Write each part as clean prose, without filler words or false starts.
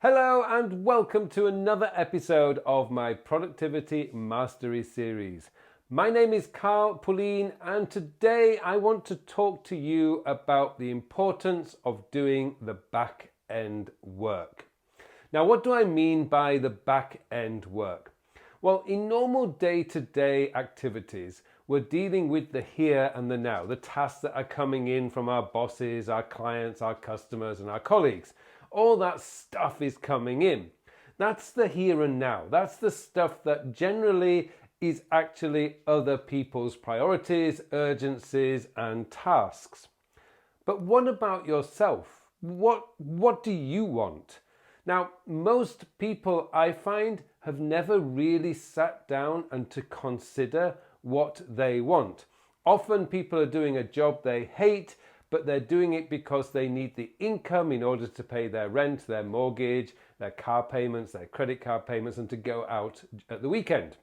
Hello and welcome to another episode of my Productivity Mastery series. My name is Pullein and today I want to talk to you about the importance of doing the back end work. Now, what do I mean by the back end work? Well, in normal day-to-day activities, we're dealing with the here and the now, the tasks that are coming in from our bosses, our clients, our customers, and our colleagues. All that stuff is coming in. That's the here and now. That's the stuff that generally is actually other people's priorities, urgencies, and tasks. But what about yourself? What do you want? Now, most people I find have never really sat down and to consider what they want. Often people are doing a job they hate, but they're doing it because they need the income in order to pay their rent, their mortgage, their car payments, their credit card payments, and to go out at the weekend.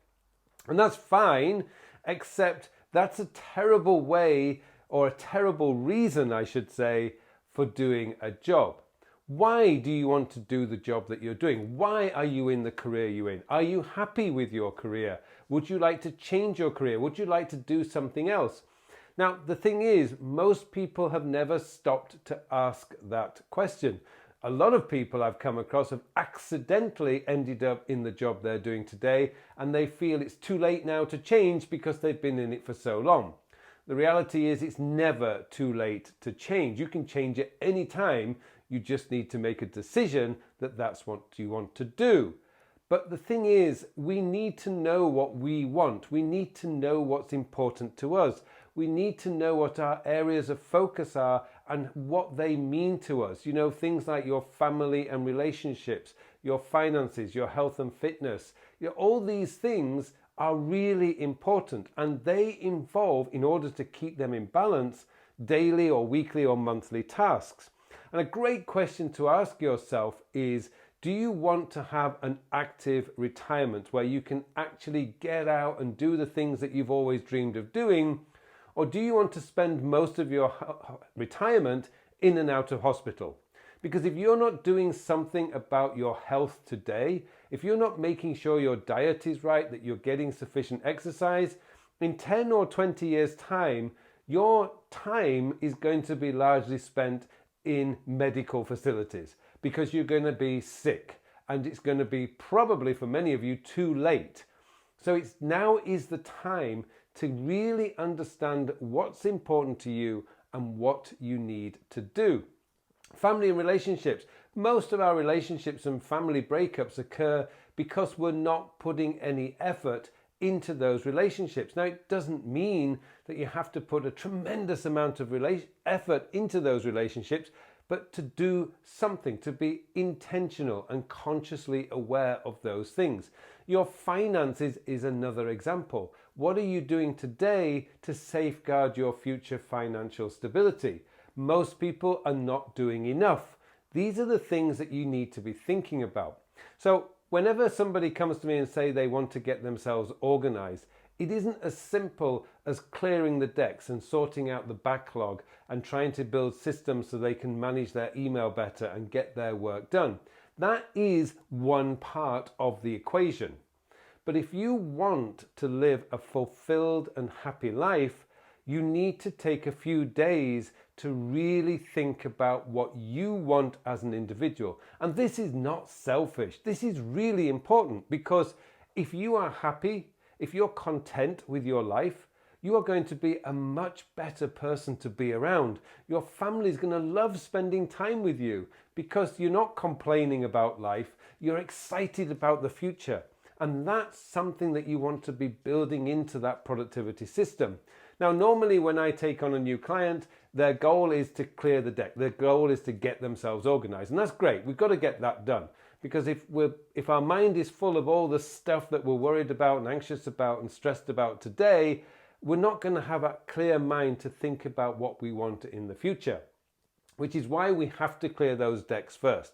And that's fine, except that's a terrible way, or a terrible reason, I should say, for doing a job. Why do you want to do the job that you're doing? Why are you in the career you're in? Are you happy with your career? Would you like to change your career? Would you like to do something else? Now, the thing is, most people have never stopped to ask that question. A lot of people I've come across have accidentally ended up in the job they're doing today, and they feel it's too late now to change because they've been in it for so long. The reality is it's never too late to change. You can change at any time. You just need to make a decision that that's what you want to do. But the thing is, we need to know what we want. We need to know what's important to us. We need to know what our areas of focus are and what they mean to us. You know, things like your family and relationships, your finances, your health and fitness. You know, all these things are really important, and they involve, in order to keep them in balance, daily or weekly or monthly tasks. And a great question to ask yourself is, do you want to have an active retirement where you can actually get out and do the things that you've always dreamed of doing? Or do you want to spend most of your retirement in and out of hospital? Because if you're not doing something about your health today, if you're not making sure your diet is right, that you're getting sufficient exercise, in 10 or 20 years' time, your time is going to be largely spent in medical facilities because you're going to be sick, and it's going to be probably for many of you too late. So now is the time to really understand what's important to you and what you need to do. Family and relationships. Most of our relationships and family breakups occur because we're not putting any effort into those relationships. Now, it doesn't mean that you have to put a tremendous amount of effort into those relationships, but to do something, to be intentional and consciously aware of those things. Your finances is another example. What are you doing today to safeguard your future financial stability? Most people are not doing enough. These are the things that you need to be thinking about. So whenever somebody comes to me and say they want to get themselves organized, it isn't as simple as clearing the decks and sorting out the backlog and trying to build systems so they can manage their email better and get their work done. That is one part of the equation. But if you want to live a fulfilled and happy life, you need to take a few days to really think about what you want as an individual. And this is not selfish. This is really important, because if you are happy, if you're content with your life, you are going to be a much better person to be around. Your family is going to love spending time with you because you're not complaining about life. You're excited about the future. And that's something that you want to be building into that productivity system. Now, normally when I take on a new client, their goal is to clear the deck. Their goal is to get themselves organized. And that's great. We've got to get that done. Because if our mind is full of all the stuff that we're worried about and anxious about and stressed about today, we're not going to have a clear mind to think about what we want in the future, which is why we have to clear those decks first.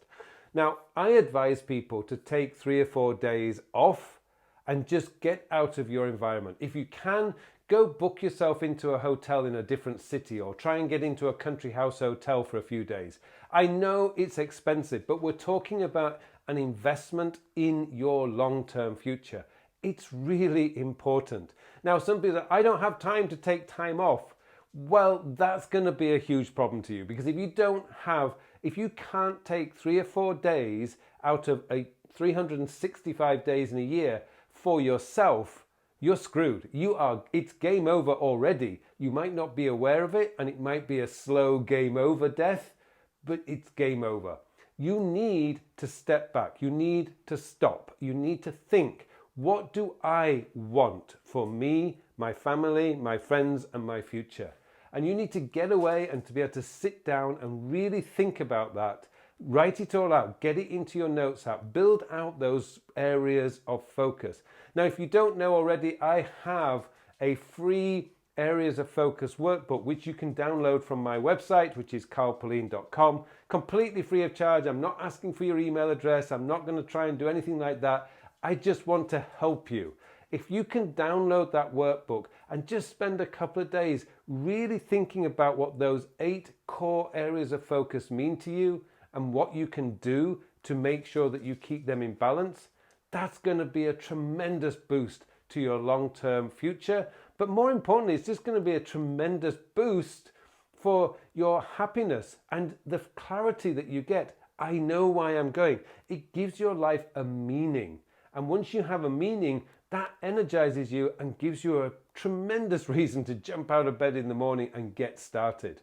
Now, I advise people to take 3 or 4 days off and just get out of your environment. If you can, go book yourself into a hotel in a different city, or try and get into a country house hotel for a few days. I know it's expensive, but we're talking about an investment in your long-term future. It's really important. Now, some people say, I don't have time to take time off. Well, that's going to be a huge problem to you, because if you can't take 3 or 4 days out of 365 days in a year for yourself, you're screwed. It's game over already. You might not be aware of it, and it might be a slow game over death, but it's game over. You need to step back. You need to stop. You need to think, what do I want for me, my family, my friends, and my future? And you need to get away and to be able to sit down and really think about that. Write it all out, get it into your notes app, build out those areas of focus. Now, if you don't know already, I have a free areas of focus workbook, which you can download from my website, which is carlpullein.com, completely free of charge. I'm not asking for your email address. I'm not going to try and do anything like that. I just want to help you. If you can download that workbook and just spend a couple of days really thinking about what those 8 core areas of focus mean to you and what you can do to make sure that you keep them in balance, that's going to be a tremendous boost to your long-term future. But more importantly, it's just going to be a tremendous boost for your happiness and the clarity that you get. I know why I'm going. It gives your life a meaning. And once you have a meaning, that energizes you and gives you a tremendous reason to jump out of bed in the morning and get started.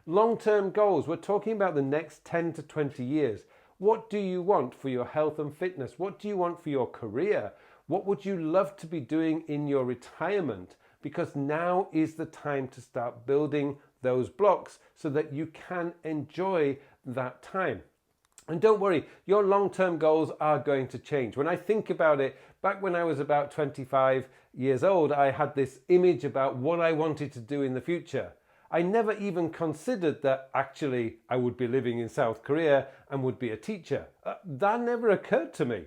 Long-term goals, we're talking about the next 10 to 20 years. What do you want for your health and fitness? What do you want for your career? What would you love to be doing in your retirement? Because now is the time to start building those blocks so that you can enjoy that time. And don't worry, your long-term goals are going to change. When I think about it, back when I was about 25 years old, I had this image about what I wanted to do in the future. I never even considered that actually I would be living in South Korea and would be a teacher. That never occurred to me.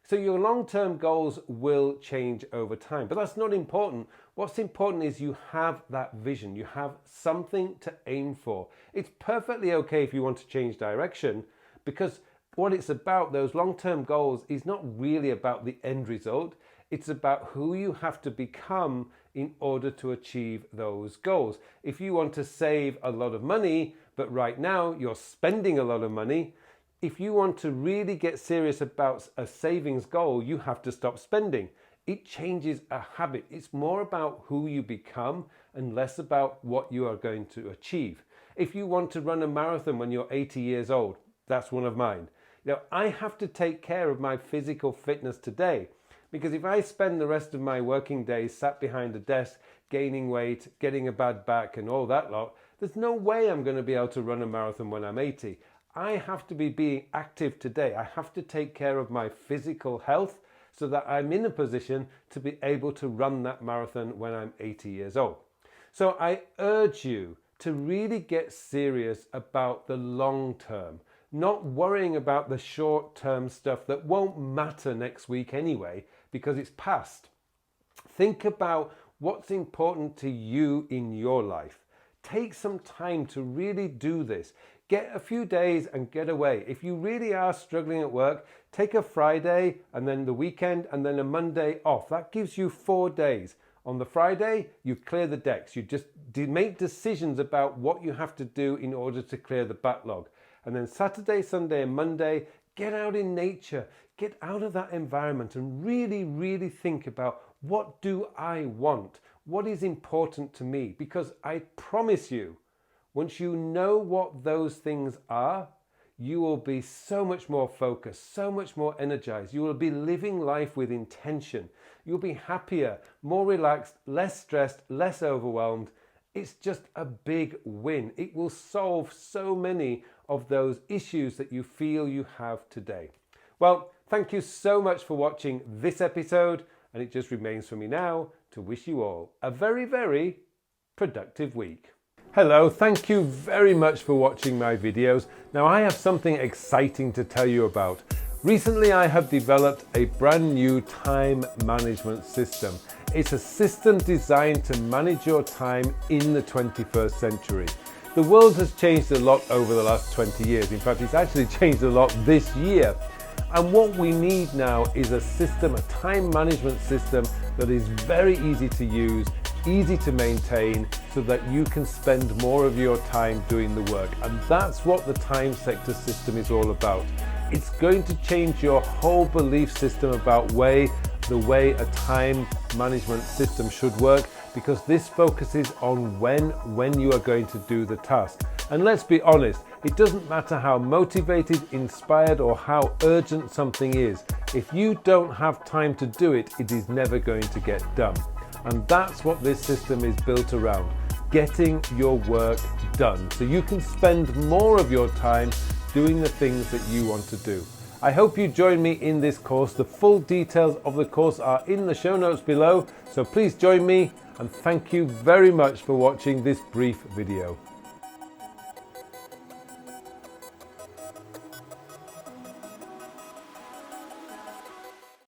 So your long-term goals will change over time, but that's not important. What's important is you have that vision. You have something to aim for. It's perfectly okay if you want to change direction, because what it's about, those long-term goals, is not really about the end result. It's about who you have to become in order to achieve those goals. If you want to save a lot of money, but right now you're spending a lot of money, if you want to really get serious about a savings goal, you have to stop spending. It changes a habit. It's more about who you become and less about what you are going to achieve. If you want to run a marathon when you're 80 years old, that's one of mine. I have to take care of my physical fitness today, because if I spend the rest of my working days sat behind a desk, gaining weight, getting a bad back and all that lot, there's no way I'm going to be able to run a marathon when I'm 80. I have to be being active today. I have to take care of my physical health so that I'm in a position to be able to run that marathon when I'm 80 years old. So I urge you to really get serious about the long term, not worrying about the short-term stuff that won't matter next week anyway, because it's past. Think about what's important to you in your life. Take some time to really do this. Get a few days and get away. If you really are struggling at work, take a Friday and then the weekend and then a Monday off. That gives you 4 days. On the Friday, you clear the decks. You just make decisions about what you have to do in order to clear the backlog. And then Saturday, Sunday, and Monday, get out in nature, get out of that environment and really, really think about, what do I want? What is important to me? Because I promise you, once you know what those things are, you will be so much more focused, so much more energized. You will be living life with intention. You'll be happier, more relaxed, less stressed, less overwhelmed. It's just a big win. It will solve so many of those issues that you feel you have today. Well, thank you so much for watching this episode, and it just remains for me now to wish you all a very, very productive week. Hello, thank you very much for watching my videos. Now I have something exciting to tell you about. Recently I have developed a brand new time management system. It's a system designed to manage your time in the 21st century. The world has changed a lot over the last 20 years. In fact, it's actually changed a lot this year. And what we need now is a system, a time management system that is very easy to use, easy to maintain, so that you can spend more of your time doing the work. And that's what the time sector system is all about. It's going to change your whole belief system about the way a time management system should work, because this focuses on when you are going to do the task. And let's be honest, it doesn't matter how motivated, inspired, or how urgent something is. If you don't have time to do it, it is never going to get done. And that's what this system is built around, getting your work done, so you can spend more of your time doing the things that you want to do. I hope you join me in this course. The full details of the course are in the show notes below, so please join me, and thank you very much for watching this brief video.